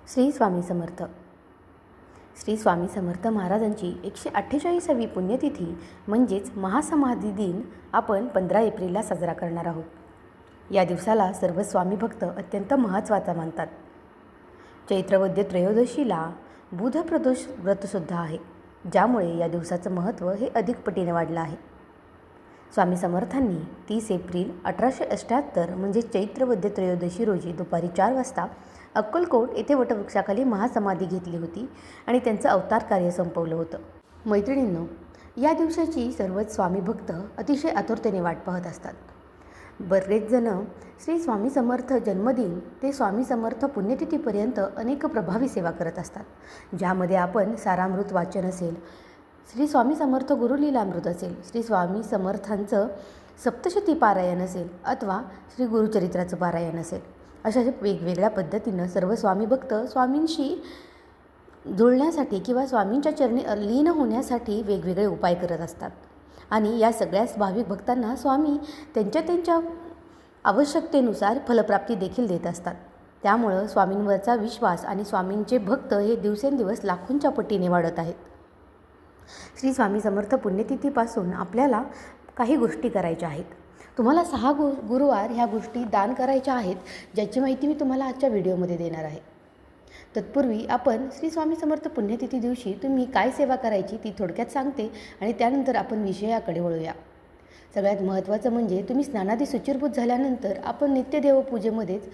श्री स्वामी समर्थ. श्री स्वामी समर्थ महाराजांची 148वी पुण्यतिथी म्हणजेच महासमाधी दिन आपण 15 एप्रिलला साजरा करणार आहोत. या दिवसाला सर्व स्वामी भक्त अत्यंत महत्त्वाचा मानतात. चैत्रवद्य त्रयोदशीला बुध प्रदोष व्रतसुद्धा आहे, ज्यामुळे या दिवसाचं महत्त्व हे अधिक पटीने वाढलं आहे. स्वामी समर्थांनी 30 एप्रिल 1878 म्हणजे चैत्रवद्य त्रयोदशी रोजी दुपारी 4 वाजता अक्कलकोट येथे वटवृक्षाखाली महासमाधी घेतली होती आणि त्यांचं अवतार कार्य संपवलं होतं. मैत्रिणींनो, या दिवसाची सर्वच स्वामी भक्त अतिशय आतुरतेने वाट पाहत असतात. बरेच जण श्री स्वामी समर्थ जन्मदिन ते स्वामी समर्थ पुण्यतिथीपर्यंत अनेक प्रभावी सेवा करत असतात, ज्यामध्ये आपण सारामृत वाचन असेल, श्री स्वामी समर्थ गुरुलीलामृत असेल, श्री स्वामी समर्थांचं सप्तशती पारायण असेल अथवा श्री गुरुचरित्राचं पारायण असेल, अशा वेगवेगळ्या पद्धतीनं सर्व स्वामी भक्त स्वामींशी जुळण्यासाठी किंवा स्वामींच्या चरणी लीन होण्यासाठी वेगवेगळे उपाय करत असतात. आणि या सगळ्याच भाविक भक्तांना स्वामी त्यांच्या आवश्यकतेनुसार फलप्राप्ती देखील देत असतात. त्यामुळं स्वामींवरचा विश्वास आणि स्वामींचे भक्त हे दिवसेंदिवस लाखोंच्या पटीने वाढत आहेत. श्री स्वामी समर्थ पुण्यतिथीपासून आपल्याला काही गोष्टी करायच्या आहेत. तुम्हाला 6 गुरुवार ह्या गोष्टी दान करायच्या आहेत, ज्याची माहिती मी तुम्हाला आजच्या व्हिडिओमध्ये देणार आहे. तत्पूर्वी आपण श्री स्वामी समर्थ पुण्यतिथी दिवशी तुम्ही काय सेवा करायची ती थोडक्यात सांगते आणि त्यानंतर आपण विषयाकडे वळूया. सगळ्यात महत्त्वाचं म्हणजे तुम्ही स्नानादी शुचिर्भूत झाल्यानंतर आपण नित्यदेवपूजेमध्येच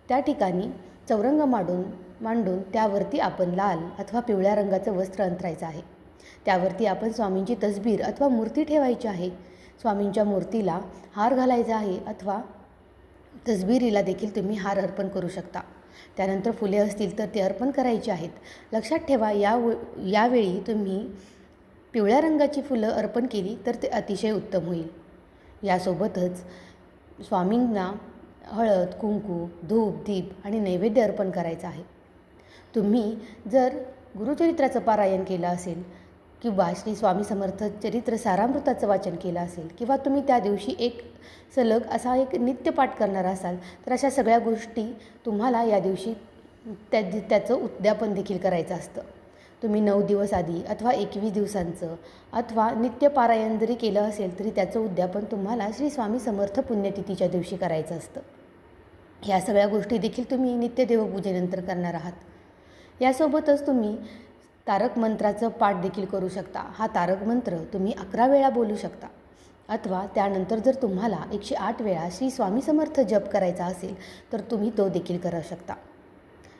त्या ठिकाणी चौरंग मांडून त्यावरती आपण लाल अथवा पिवळ्या रंगाचं वस्त्र अंतरायचं आहे. त्यावरती आपण स्वामींची तसबीर अथवा मूर्ती ठेवायची आहे. स्वामींच्या मूर्तीला हार घालायचा आहे अथवा तसबिरीला देखील तुम्ही हार अर्पण करू शकता. त्यानंतर फुले असतील तर ते अर्पण करायची आहेत. लक्षात ठेवा, यावेळी तुम्ही पिवळ्या रंगाची फुलं अर्पण केली तर ते अतिशय उत्तम होईल. यासोबतच स्वामींना हळद, कुंकू, धूप, दीप आणि नैवेद्य अर्पण करायचं आहे. तुम्ही जर गुरुचरित्राचं पारायण केलं असेल किंवा श्री स्वामी समर्थ चरित्र सारामृताचं वाचन केलं असेल किंवा तुम्ही त्या दिवशी एक सलग असा एक नित्यपाठ करणार असाल तर अशा सगळ्या गोष्टी तुम्हाला या दिवशी त्याचं उद्यापन देखील करायचं असतं. तुम्ही 9 दिवस आधी अथवा 21 दिवसांचं अथवा नित्यपारायण जरी केलं असेल तरी त्याचं उद्यापन तुम्हाला श्री स्वामी समर्थ पुण्यतिथीच्या दिवशी करायचं असतं. ह्या सगळ्या गोष्टी देखील तुम्ही नित्यदेवपूजेनंतर करणार आहात. यासोबतच तुम्ही तारक मंत्राचं पाठ देखील करू शकता. हा तारक मंत्र तुम्ही 11 वेळा बोलू शकता अथवा त्यानंतर जर तुम्हाला 108 वेळा श्री स्वामी समर्थ जप करायचा असेल तर तुम्ही तो देखील करू शकता.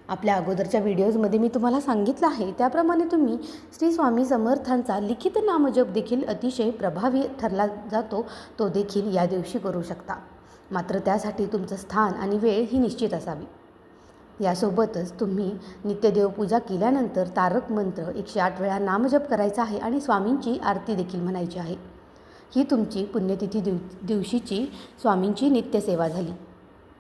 आपल्या अगोदरच्या व्हिडिओजमध्ये मी तुम्हाला सांगितलं आहे त्याप्रमाणे तुम्ही श्री स्वामी समर्थांचा लिखित नामजप देखील अतिशय प्रभावी ठरला जातो, तो देखील या दिवशी करू शकता. मात्र त्यासाठी तुमचं स्थान आणि वेळ ही निश्चित असावी. यासोबतच तुम्ही नित्यदेवपूजा केल्यानंतर तारक मंत्र 108 वेळा नामजप करायचा आहे आणि स्वामींची आरती देखील म्हणायची आहे. ही तुमची पुण्यतिथी दिवशीची स्वामींची नित्यसेवा झाली.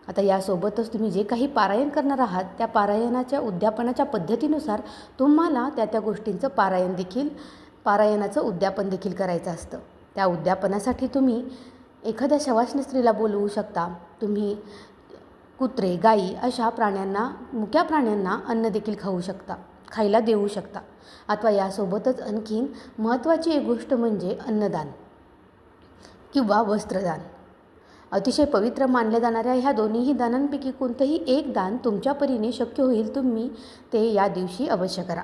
आता यासोबतच तुम्ही जे काही पारायण करणार आहात त्या पारायणाच्या उद्यापनाच्या पद्धतीनुसार तुम्हाला त्या गोष्टींचं पारायणाचं उद्यापन देखील करायचं असतं. त्या उद्यापनासाठी तुम्ही एखाद्या शवासनी स्त्रीला बोलवू शकता. तुम्ही कुत्रे, गायी अशा मुक्या प्राण्यांना अन्न देखील खायला देऊ शकता. अथवा यासोबतच आणखीन महत्त्वाची एक गोष्ट म्हणजे अन्नदान किंवा वस्त्रदान. अतिशय पवित्र मानल्या जाणाऱ्या ह्या दोन्हीही दानांपैकी कोणतंही एक दान तुमच्या परीने शक्य होईल तुम्ही ते या दिवशी अवश्य करा.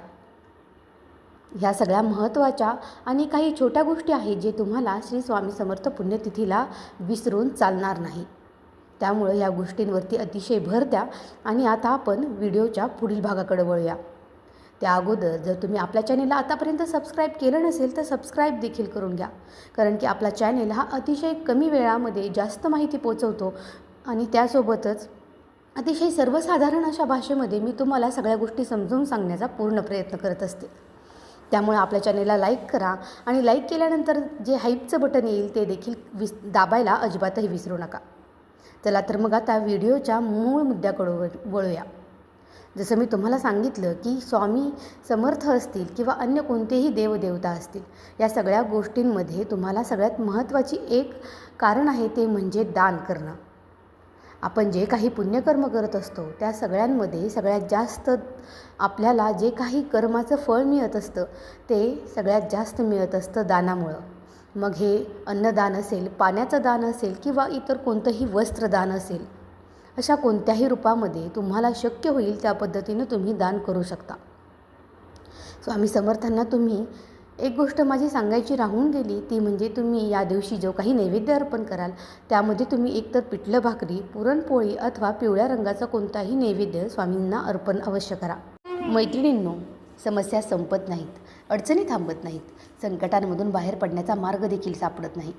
ह्या सगळ्या महत्त्वाच्या आणि काही छोट्या गोष्टी आहेत जे तुम्हाला श्री स्वामी समर्थ पुण्यतिथीला विसरून चालणार नाही. त्यामुळं या गोष्टींवरती अतिशय भर द्या. आणि आता आपण व्हिडिओच्या पुढील भागाकडे वळूया. त्या अगोदर जर तुम्ही आपल्या चॅनेलला आतापर्यंत सबस्क्राईब केलं नसेल तर सबस्क्राईब देखील करून घ्या, कारण की आपला चॅनेल हा अतिशय कमी वेळामध्ये जास्त माहिती पोचवतो आणि त्यासोबतच अतिशय सर्वसाधारण अशा भाषेमध्ये मी तुम्हाला सगळ्या गोष्टी समजून सांगण्याचा पूर्ण प्रयत्न करत असते. त्यामुळे आपल्या चॅनेलला लाईक करा आणि लाईक केल्यानंतर जे हाईपचं बटन येईल ते देखील दाबायला अजिबातही विसरू नका. चला तर मग आता व्हिडिओच्या मूळ मुद्द्याकडे वळूया. जसं मी तुम्हाला सांगितलं की स्वामी समर्थ असतील किंवा अन्य कोणतेही देवदेवता असतील, या सगळ्या गोष्टींमध्ये तुम्हाला सगळ्यात महत्त्वाची एक कारण आहे ते म्हणजे दान करणं. आपण जे काही पुण्यकर्म करत असतो त्या सगळ्यांमध्ये सगळ्यात जास्त आपल्याला जे काही कर्माचं फळ मिळत असतं ते सगळ्यात जास्त मिळत असतं दानामुळं. मग हे अन्नदान असेल, पाण्याचं दान असेल किंवा इतर कोणतंही वस्त्रदान असेल, अशा कोणत्याही रूपामध्ये तुम्हाला शक्य होईल त्या पद्धतीनं तुम्ही दान करू शकता. स्वामी समर्थांना तुम्ही एक गोष्ट माझी सांगायची राहून गेली, ती म्हणजे तुम्ही या दिवशी जो काही नैवेद्य अर्पण कराल त्यामध्ये तुम्ही एकतर पिठलं भाकरी, पुरणपोळी अथवा पिवळ्या रंगाचा कोणताही नैवेद्य स्वामींना अर्पण अवश्य करा. मैत्रिणींनो, समस्या संपत नाहीत, अडचणी थांबत नाहीत, संकटांमधून बाहेर पडण्याचा मार्ग देखील सापडत नाही.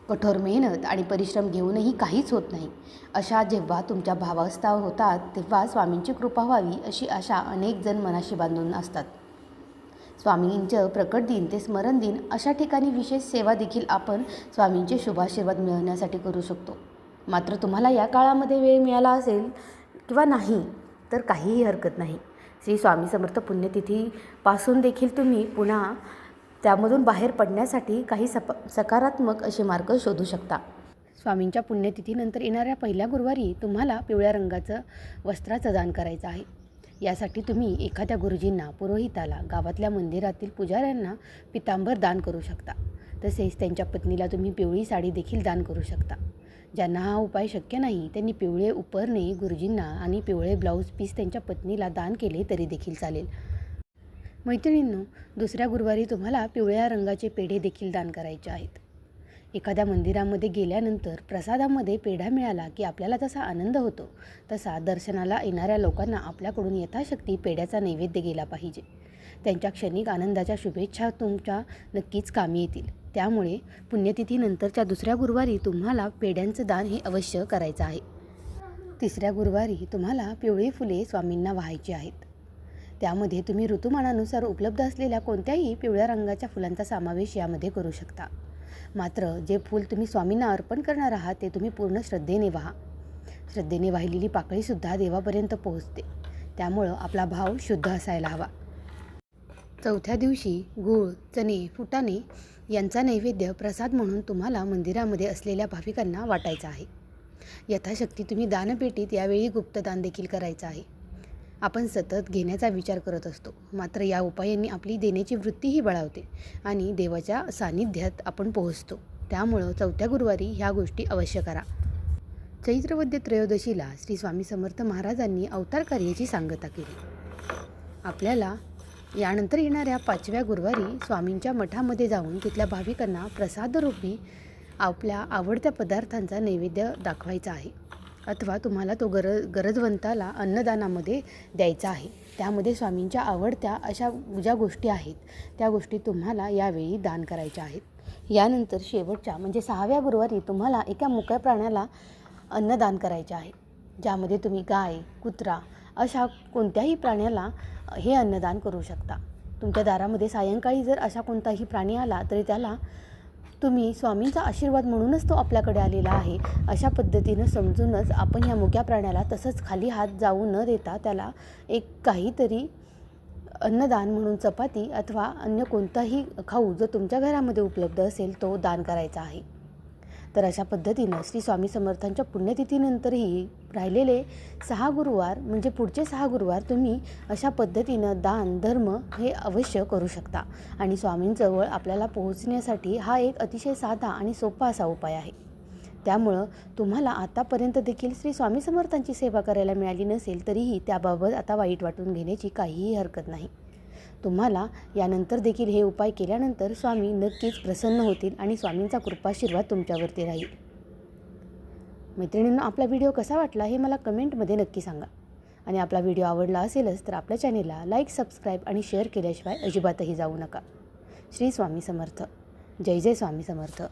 कठोर मेहनत आणि परिश्रम घेऊनही काहीच होत नाही. अशा जेव्हा तुमच्या भावावस्था होतात तेव्हा स्वामींची कृपा व्हावी अशी आशा अनेक जण मनाशी बांधून असतात. स्वामींचं प्रकट दिन ते स्मरण दिन अशा ठिकाणी विशेष सेवा देखील आपण स्वामींचे शुभाशीर्वाद मिळवण्यासाठी करू शकतो. मात्र तुम्हाला या काळामध्ये वेळ मिळाला असेल किंवा नाही तर काहीही हरकत नाही. श्री स्वामी समर्थ पुण्यतिथीपासून देखील तुम्ही पुन्हा त्यामधून बाहेर पडण्यासाठी काही सकारात्मक असे मार्ग शोधू शकता. स्वामींच्या पुण्यतिथीनंतर येणाऱ्या पहिल्या गुरुवारी तुम्हाला पिवळ्या रंगाचं वस्त्राचं दान करायचं आहे. यासाठी तुम्ही एखाद्या गुरुजींना, पुरोहिताला, गावातल्या मंदिरातील पुजाऱ्यांना पितांबर दान करू शकता. तसेच त्यांच्या पत्नीला तुम्ही पिवळी साडी देखील दान करू शकता. ज्यांना हा उपाय शक्य नाही त्यांनी पिवळे उपरणे गुरुजींना आणि पिवळे ब्लाऊज पीस त्यांच्या पत्नीला दान केले तरी देखील चालेल. मैत्रिणींनो, दुसऱ्या गुरुवारी तुम्हाला पिवळ्या रंगाचे पेढे देखील दान करायचे आहेत. एखाद्या मंदिरामध्ये गेल्यानंतर प्रसादामध्ये पेढा मिळाला की आपल्याला जसा आनंद होतो तसा दर्शनाला येणाऱ्या लोकांना आपल्याकडून यथाशक्ती पेढ्याचा नैवेद्य गेला पाहिजे. त्यांच्या क्षणिक आनंदाच्या शुभेच्छा तुमच्या नक्कीच कामी येतील. त्यामुळे पुण्यतिथीनंतरच्या दुसऱ्या गुरुवारी तुम्हाला पेढ्यांचं दान हे अवश्य करायचं आहे. तिसऱ्या गुरुवारी तुम्हाला पिवळी फुले स्वामींना वाहायची आहेत. त्यामध्ये तुम्ही ऋतुमानानुसार उपलब्ध असलेल्या कोणत्याही पिवळ्या रंगाच्या फुलांचा समावेश यामध्ये करू शकता. मात्र जे फूल तुम्ही स्वामींना अर्पण करणार आहात ते तुम्ही पूर्ण श्रद्धेने वाहा. श्रद्धेने वाहिलेली पाकळीसुद्धा देवापर्यंत पोहोचते. त्यामुळं आपला भाव शुद्ध असायला हवा. चौथ्या दिवशी गूळ, चणे, फुटाणे यांचा नैवेद्य प्रसाद म्हणून तुम्हाला मंदिरामध्ये असलेल्या भाविकांना वाटायचा आहे. यथाशक्ती तुम्ही दानपेटीत यावेळी गुप्तदान देखील करायचं आहे. आपण सतत घेण्याचा विचार करत असतो, मात्र या उपायांनी आपली देण्याची वृत्तीही बळावते आणि देवाच्या सानिध्यात आपण पोहोचतो. त्यामुळं चौथ्या गुरुवारी ह्या गोष्टी अवश्य करा. चैत्रवद्य त्रयोदशीला श्री स्वामी समर्थ महाराजांनी अवतार कार्याची सांगता केली. आपल्याला यानंतर येणाऱ्या 5व्या गुरुवारी स्वामींच्या मठामध्ये जाऊन तिथल्या भाविकांना प्रसादरूपी आपल्या आवडत्या पदार्थांचा नैवेद्य दाखवायचा आहे अथवा तुम्हाला तो गरजवंताला अन्नदानामध्ये द्यायचा आहे. त्यामध्ये स्वामींच्या आवडत्या अशा ज्या गोष्टी आहेत त्या गोष्टी तुम्हाला यावेळी दान करायच्या आहेत. यानंतर शेवटच्या म्हणजे 6व्या गुरुवारी तुम्हाला एका मुक्या प्राण्याला अन्नदान करायचे आहे. ज्यामध्ये तुम्ही गाय, कुत्रा अशा कोणत्याही प्राण्याला हे अन्नदान करू शकता. तुमच्या दारामध्ये सायंकाळी जर अशा कोणताही प्राणी आला तरी त्याला तुम्ही स्वामींचा आशीर्वाद म्हणूनच तो आपल्याकडे आलेला आहे अशा पद्धतीनं समजूनच आपण ह्या मुक्या प्राण्याला तसंच खाली हात जाऊ न देता त्याला एक काहीतरी अन्नदान म्हणून चपाती अथवा अन्य कोणताही खाऊ जो तुमच्या घरामध्ये उपलब्ध असेल तो दान करायचा आहे. तर अशा पद्धतीनं श्री स्वामी समर्थांच्या पुण्यतिथीनंतरही राहिलेले 6 गुरुवार म्हणजे पुढचे 6 गुरुवार तुम्ही अशा पद्धतीनं दान धर्म हे अवश्य करू शकता. आणि स्वामींजवळ आपल्याला पोहोचण्यासाठी हा एक अतिशय साधा आणि सोपा असा उपाय आहे. त्यामुळं तुम्हाला आतापर्यंत देखील श्री स्वामी समर्थांची सेवा करायला मिळाली नसेल तरीही त्याबाबत आता वाईट वाटून घेण्याची काहीही हरकत नाही. तुम्हाला यानंतर देखील हे उपाय केल्यानंतर स्वामी नक्कीच प्रसन्न होतील आणि स्वामींचा कृपाशीर्वाद तुमच्यावरती राहील. मैत्रिणींनो, आपला व्हिडिओ कसा वाटला हे मला कमेंटमध्ये नक्की सांगा. आणि आपला व्हिडिओ आवडला असेलच तर आपल्या चॅनेलला लाईक, सबस्क्राईब आणि शेअर केल्याशिवाय अजिबातही जाऊ नका. श्री स्वामी समर्थ. जय जय स्वामी समर्थ.